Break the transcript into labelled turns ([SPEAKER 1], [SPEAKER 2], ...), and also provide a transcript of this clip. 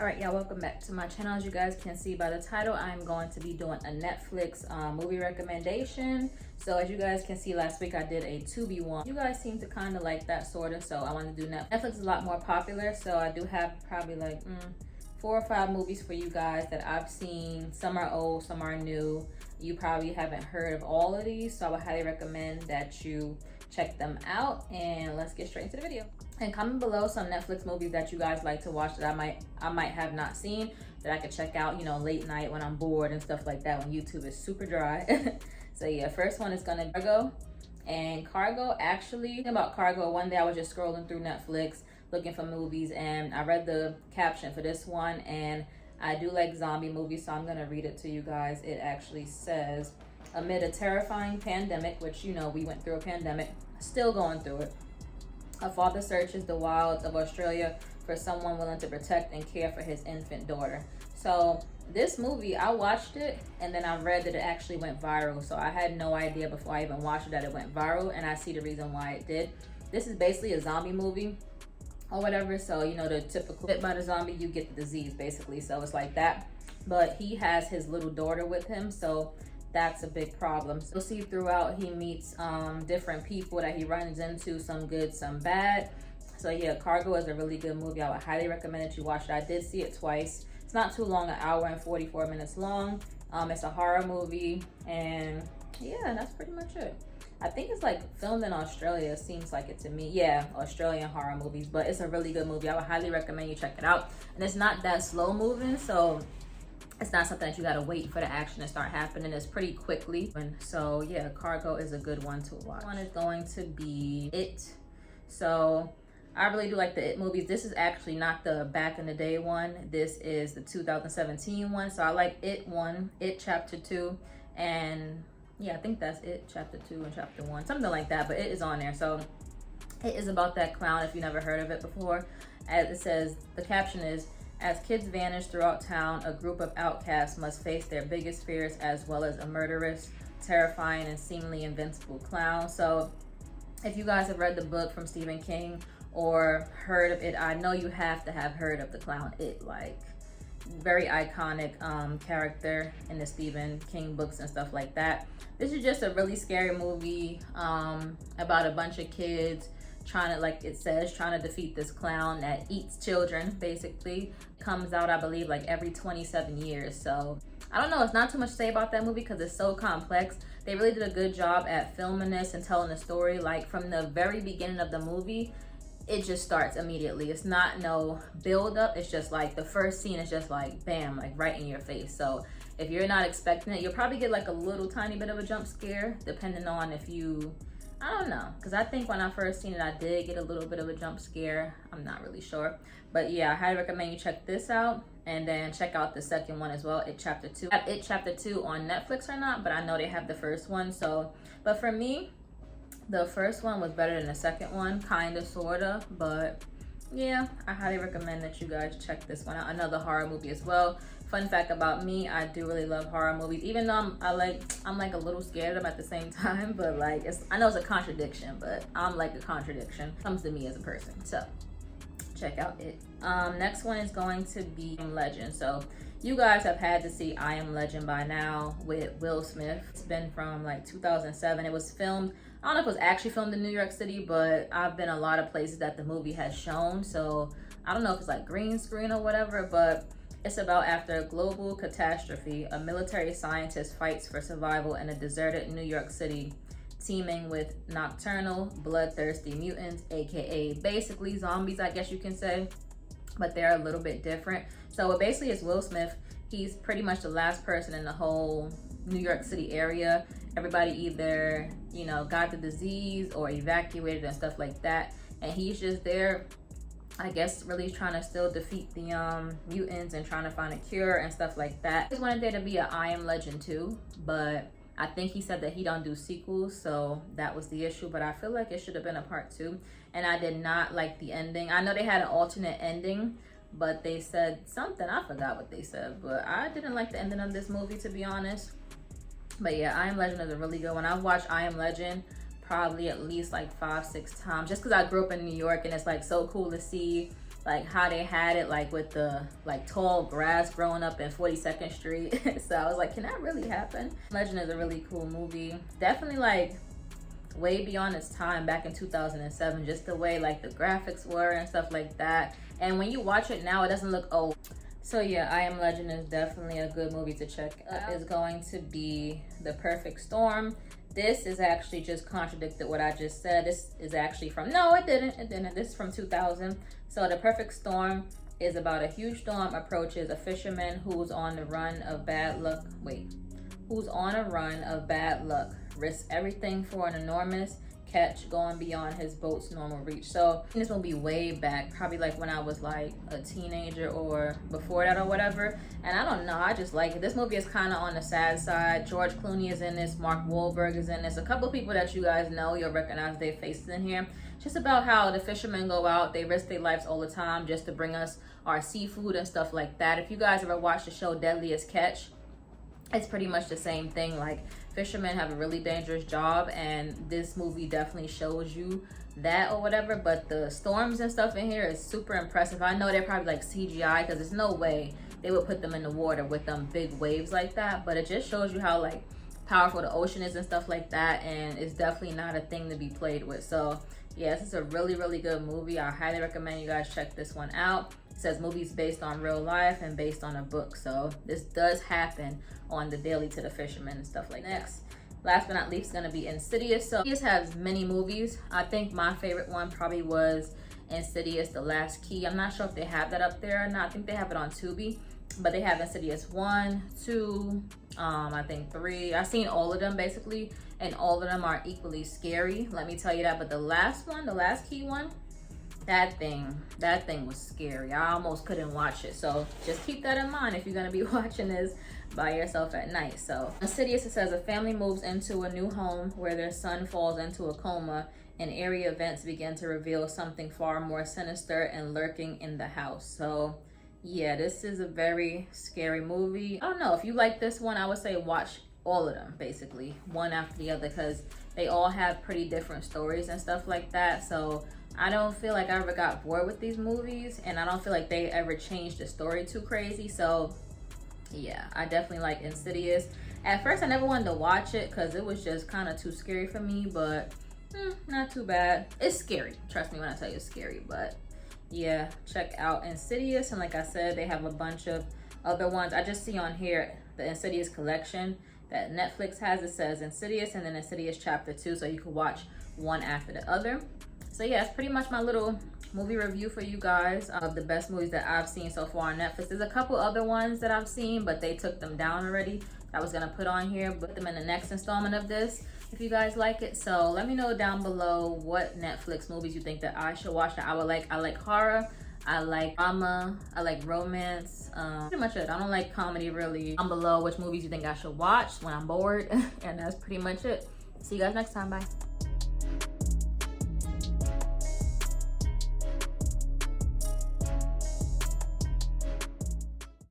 [SPEAKER 1] Alright, y'all, welcome back to my channel. As you guys can see by the title, I'm going to be doing a Netflix movie recommendation. So as you guys can see, last week I did a 2v1. You guys seem to kind of like that sort of, so I want to do Netflix. Netflix is a lot more popular, so I do have probably like 4 or 5 movies for you guys that I've seen. Some are old, some are new. You probably haven't heard of all of these, so I would highly recommend that you check them out, and let's get straight into the video. And comment below some Netflix movies that you guys like to watch that I might have not seen, that I could check out, you know, late night when I'm bored and stuff like that, when YouTube is super dry. So yeah, first one is gonna be Cargo. And Cargo, actually, about Cargo, one day I was just scrolling through Netflix looking for movies, and I read the caption for this one, and I do like zombie movies, so I'm gonna read it to you guys. It actually says, amid a terrifying pandemic, which, you know, we went through a pandemic, still going through it, a father searches the wilds of Australia for someone willing to protect and care for his infant daughter. So this movie, I watched it and then I read that it actually went viral. So I had no idea before I even watched it that it went viral, and I see the reason why it did. This is basically a zombie movie or whatever. So, you know, the typical bit by the zombie, you get the disease basically. So it's like that. But he has his little daughter with him, so that's a big problem. So you'll see throughout he meets different people that he runs into, some good, some bad. So yeah, Cargo is a really good movie. I would highly recommend that you watch it. I did see it twice. It's not too long, an hour and 44 minutes long. It's a horror movie, and yeah, that's pretty much it. I think it's like filmed in Australia, seems like it to me. Yeah, Australian horror movies, but it's a really good movie. I would highly recommend you check it out. And it's not that slow moving, so it's not something that you gotta wait for the action to start happening. It's pretty quickly. And so yeah, Cargo is a good one to watch. One is going to be It. So I really do like the It movies. This is actually not the back in the day one. This is the 2017 one. So I like It 1, It Chapter 2, and yeah, I think that's It Chapter 2 and Chapter 1, something like that, but It is on there. So it is about that clown, if you never heard of it before. As it says, the caption is, as kids vanish throughout town, a group of outcasts must face their biggest fears, as well as a murderous, terrifying, and seemingly invincible clown. So if you guys have read the book from Stephen King or heard of it, I know you have to have heard of the clown It. Like, very iconic character in the Stephen King books and stuff like that. This is just a really scary movie about a bunch of kids trying to, like it says, trying to defeat this clown that eats children, basically. Comes out, I believe, like every 27 years. So I don't know, it's not too much to say about that movie because it's so complex. They really did a good job at filming this and telling the story. Like, from the very beginning of the movie, it just starts immediately. It's not no build up. It's just like the first scene is just like bam, like right in your face. So if you're not expecting it, you'll probably get like a little tiny bit of a jump scare, depending on if you, I don't know, because I think when I first seen it, I did get a little bit of a jump scare. I'm not really sure. But yeah, I highly recommend you check this out, and then check out the second one as well, It Chapter 2. I have It Chapter 2 on Netflix or not, but I know they have the first one. So, but for me, the first one was better than the second one, kind of, sort of. But yeah, I highly recommend that you guys check this one out. Another horror movie as well. Fun fact about me, I do really love horror movies, even though I'm like a little scared of them at the same time. But like, I know it's a contradiction, but I'm like a contradiction. Comes to me as a person. So check out It. Next one is going to be Legend. So you guys have had to see I Am Legend by now with Will Smith. It's been from like 2007. It was filmed, I don't know if it was actually filmed in New York City, but I've been a lot of places that the movie has shown. So I don't know if it's like green screen or whatever, but it's about, after a global catastrophe, a military scientist fights for survival in a deserted New York City, teeming with nocturnal, bloodthirsty mutants, aka basically zombies, I guess you can say, but they're a little bit different. So it basically is Will Smith. He's pretty much the last person in the whole New York City area. Everybody either, you know, got the disease or evacuated and stuff like that, and he's just there, I guess, really trying to still defeat the mutants and trying to find a cure and stuff like that. I just wanted there to be a I Am Legend 2, but I think he said that he don't do sequels, so that was the issue. But I feel like it should have been a part 2, and I did not like the ending. I know they had an alternate ending, but they said something, I forgot what they said, but I didn't like the ending of this movie, to be honest. But yeah, I Am Legend is a really good one. I've watched I Am Legend probably at least like 5-6 times, just because I grew up in New York, and it's like so cool to see like how they had it like with the like tall grass growing up in 42nd Street. So I was like, can that really happen? Legend is a really cool movie. Definitely like way beyond its time back in 2007, just the way like the graphics were and stuff like that. And when you watch it now, it doesn't look old. So yeah, I Am Legend is definitely a good movie to check out. Is going to be The Perfect Storm. This is actually just contradicted what I just said. This is actually from, no, it didn't. This is from 2000. So The Perfect Storm is about a huge storm approaches a fisherman who's on the run of bad luck. Who's on a run of bad luck. Risks everything for an enormous catch going beyond his boat's normal reach. So this will be way back, probably like when I was like a teenager or before that or whatever. And I don't know, I just like it. This movie is kind of on the sad side. George Clooney is in this, Mark Wahlberg is in this, a couple of people that you guys know, you'll recognize their faces in here. Just about how the fishermen go out, they risk their lives all the time just to bring us our seafood and stuff like that. If you guys ever watched the show Deadliest Catch, it's pretty much the same thing. Like, fishermen have a really dangerous job, and this movie definitely shows you that or whatever. But the storms and stuff in here is super impressive. I know they're probably like CGI, because there's no way they would put them in the water with them big waves like that. But it just shows you how like powerful the ocean is and stuff like that, and it's definitely not a thing to be played with. So yeah, this is a really, really good movie. I highly recommend you guys check this one out. It says movies based on real life and based on a book. So this does happen on the daily to the fishermen and stuff like that. Next, last but not least, is going to be Insidious. So Insidious has many movies. I think my favorite one probably was Insidious The Last Key. I'm not sure if they have that up there or not. I think they have it on Tubi. But they have Insidious 1, 2, I think 3. I've seen all of them basically, and all of them are equally scary. Let me tell you that. But the last one, the Last Key one, that thing was scary. I almost couldn't watch it. So just keep that in mind if you're gonna be watching this by yourself at night. So Insidious, it says a family moves into a new home where their son falls into a coma, and area events begin to reveal something far more sinister and lurking in the house. So yeah, this is a very scary movie. I don't know, if you like this one, I would say watch all of them basically, one after the other, because they all have pretty different stories and stuff like that. So I don't feel like I ever got bored with these movies, and I don't feel like they ever changed the story too crazy. So yeah, I definitely like Insidious. At first I never wanted to watch it because it was just kind of too scary for me, but not too bad. It's scary, trust me when I tell you it's scary. But yeah, check out Insidious. And like I said, they have a bunch of other ones. I just see on here the Insidious collection that Netflix has. It says Insidious and then Insidious Chapter 2, so you can watch one after the other. So yeah, it's pretty much my little movie review for you guys of the best movies that I've seen so far on Netflix. There's a couple other ones that I've seen, but they took them down already. I was gonna put on here, put them in the next installment of this if you guys like it. So let me know down below what Netflix movies you think that I should watch that I would like. I like horror, I like drama, I like romance, pretty much it. I don't like comedy really. Down below which movies you think I should watch when I'm bored. And that's pretty much it. See you guys next time, bye.